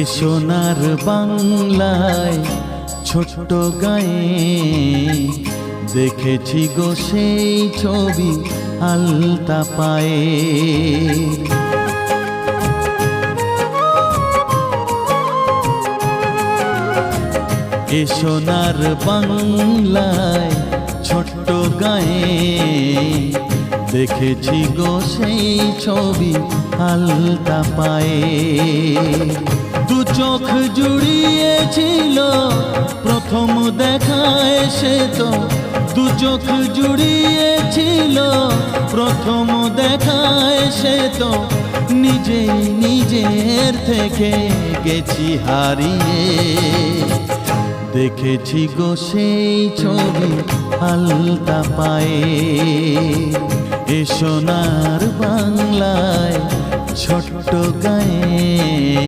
এ সোনার বাংলায় ছোট্ট গায়ে দেখেছি গো সেই ছবি আলতা পায়ে। এ সোনার বাংলায় ছোট্ট গায়ে দেখেছি গো সেই ছবি আলতা পায়ে। দু চোখ জুড়িয়েছিল প্রথম দেখায় সে তো, দু চোখ জুড়িয়েছিল প্রথম দেখায় সে তো, নিজেই নিজের থেকে গেছি হারিয়ে। দেখেছি গো সেই ছবি আলতা পায়ে। এ সোনার বাংলায় ছোট্ট গায়ে।